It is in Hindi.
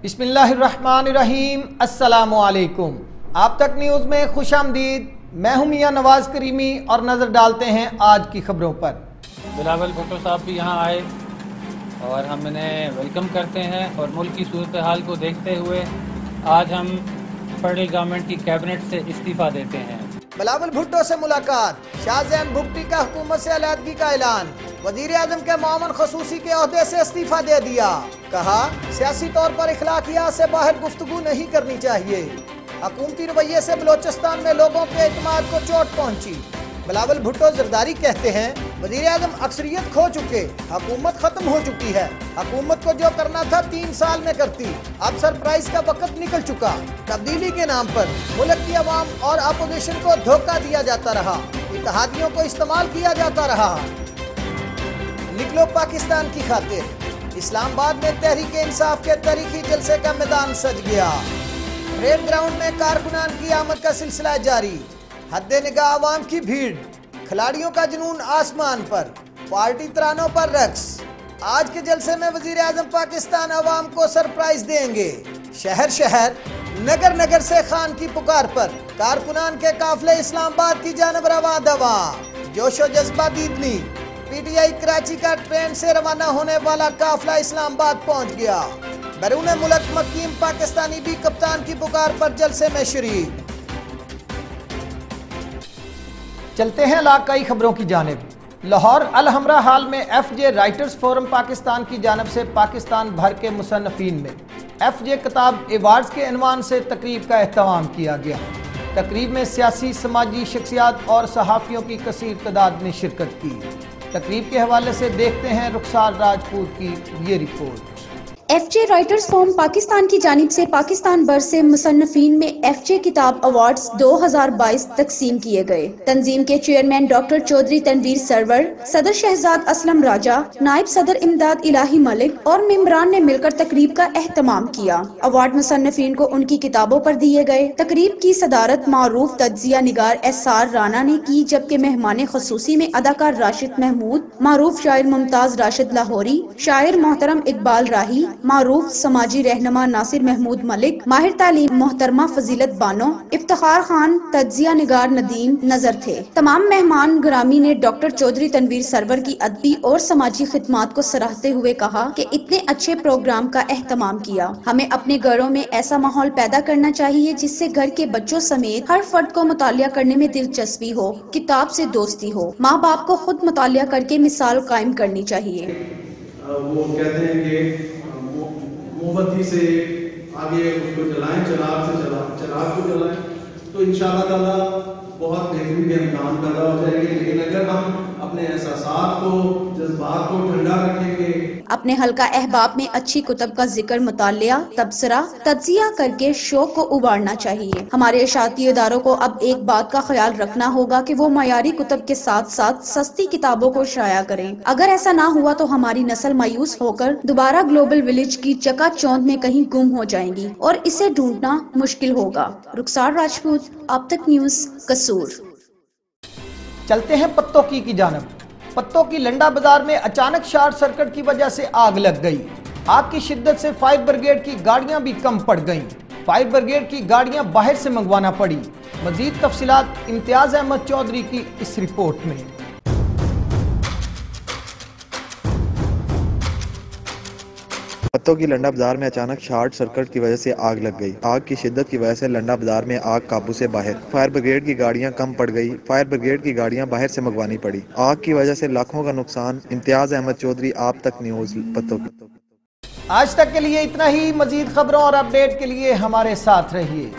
बिस्मिल्लाहिर्रहमानिर्रहीम, अस्सलामुअलैकुम। आप तक न्यूज़ में खुश आमदीद। मैं हूं मियां नवाज करीमी और नज़र डालते हैं आज की खबरों पर। बिलावल भुट्टो साहब भी यहाँ आए और हम इन्हें वेलकम करते हैं और मुल्क की सूरत हाल को देखते हुए आज हम फेडरल गवर्नमेंट की कैबिनेट से इस्तीफ़ा देते हैं। बिलावल भुट्टो से मुलाकात, शाहजहान भुट्टी का हुकूमत से अलहदगी का ऐलान, वजीर आजम के मामून खसूसी के ओहदे से इस्तीफा दे दिया। कहा सियासी तौर पर इखलाकियात से बाहर गुफ्तगू नहीं करनी चाहिए। हुकूमती रवैये से बलोचिस्तान में लोगों के एतमाद को चोट पहुंची। बिलावल भुट्टो जरदारी कहते हैं वजीर आजम अक्सरियत खो चुके, हुकूमत खत्म हो चुकी है। हुकूमत को जो करना था 3 साल में करती, अब सरप्राइज का वक्त निकल चुका। तब्दीली के नाम पर मुल्क की अवाम और अपोजिशन को धोखा दिया जाता रहा, इत्तेहादियों को इस्तेमाल किया जाता रहा। निकलो पाकिस्तान की खातिर, इस्लामाबाद में तहरीक इंसाफ के तारीखी जलसे का मैदान सज गया। परेड ग्राउंड में कारकुनान की आमद का सिलसिला जारी, हद्दे निगाह आवाम की भीड़, खिलाड़ियों का जुनून आसमान पर, पार्टी तरानों पर रक्स। आज के जलसे में वजीर आजम पाकिस्तान अवाम को सरप्राइज देंगे। शहर शहर नगर नगर से खान की पुकार पर कारकुनान के काफिले इस्लामाबाद की जानब रवा दवा। जोशो जज्बा दीदनी, पीटीआई कराची का ट्रेन से रवाना होने वाला काफिला इस्लामाबाद पहुंच गया। बैरून मुल्क मकीम पाकिस्तानी भी कप्तान की पुकार पर जलसे में शरीक। चलते हैं इलाकाई खबरों की जानिब। लाहौर अल हमरा हाल में FJ राइटर्स फोरम पाकिस्तान की जानिब से पाकिस्तान भर के मुसन्नफीन में FJ किताब एवार्ड्स के इनवान से तकरीब का एहतमाम किया गया। तकरीब में सियासी समाजी शख्सियात और सहाफ़ियों की कसीर तादाद ने शिरकत की। तकरीब के हवाले से देखते हैं रुखसार राजपूत की ये report. FJ writers forum Pakistan की जानिब से पाकिस्तान भर से मुसन्नफीन में FJ किताब अवार्ड्स 2022 तकसीम किए गए। तंजीम के चेयरमैन डॉक्टर चौधरी तनवीर सरवर, सदर शहजाद असलम राजा, नायब सदर इमदाद इलाही मलिक और मेंबरान ने मिलकर तकरीब का एहतमाम किया। अवार्ड मुसन्नफीन को उनकी किताबों पर दिए गए। तकरीब की सदारत मारूफ तज्जिया निगार SR राना ने की, जबकि मेहमान खसूसी में अदाकार राशिद महमूद, मारूफ शायर मुमताज राशिद लाहौरी, शायर मोहतरम इकबाल राही, मारूफ समाजी रहनुमा नासिर महमूद मलिक, माहिर तालीम मोहतरमा फजीलत बानो, इफ्तिखार खान, तज्जिया निगार नदीम नजर थे। तमाम मेहमान ग्रामी ने डॉक्टर चौधरी तनवीर सरवर की अदबी और समाजी खिदमात को सराहते हुए कहा कि इतने अच्छे प्रोग्राम का एहतमाम किया। हमें अपने घरों में ऐसा माहौल पैदा करना चाहिए जिससे घर के बच्चों समेत हर फर्द को मुतालिया करने में दिलचस्पी हो, किताब से दोस्ती हो। माँ बाप को खुद मुतालिया करके मिसाल कायम करनी चाहिए। वो कहते हैं कि मोमबत्ती से आगे उसको जलाएं, चराग को जलाएं, तो इंशाअल्लाह ताला बहुत बेहतरीन इम्कान पैदा हो जाएंगे। लेकिन अगर हम अपने एहसासात को, जज्बात को ठंडा रखेंगे, अपने हल्का अहबाब में अच्छी कुतब का जिक्र, मुतालिया, तबसरा, तज्जिया करके शौक को उबारना चाहिए। हमारे इशाती इदारों को अब एक बात का ख्याल रखना होगा कि वो मयारी कुतब के साथ साथ सस्ती किताबों को शाया करें। अगर ऐसा ना हुआ तो हमारी नस्ल मायूस होकर दोबारा ग्लोबल विलेज की चकाचौंध में कहीं गुम हो जाएंगी और इसे ढूंढना मुश्किल होगा। रुखसार राजपूत, अब तक न्यूज़, कसूर। चलते हैं पत्तों की जानब। पत्तों की लंडा बाजार में अचानक शॉर्ट सर्किट की वजह से आग लग गई। आग की शिद्दत से फायर ब्रिगेड की गाड़ियां भी कम पड़ गईं। फायर ब्रिगेड की गाड़ियां बाहर से मंगवाना पड़ी। मजीद तफसीलात इम्तियाज अहमद चौधरी की इस रिपोर्ट में। पत्तों की लंडा बाजार में अचानक शॉर्ट सर्किट की वजह से आग लग गई। आग की शिद्दत की वजह से लंडा बाजार में आग काबू से बाहर। फायर ब्रिगेड की गाड़ियां कम पड़ गई। फायर ब्रिगेड की गाड़ियां बाहर से मंगवानी पड़ी। आग की वजह से लाखों का नुकसान। इम्तियाज अहमद चौधरी, आप तक न्यूज़, पत्तों। आज तक के लिए इतना ही। मजीद खबरों और अपडेट के लिए हमारे साथ रहिए।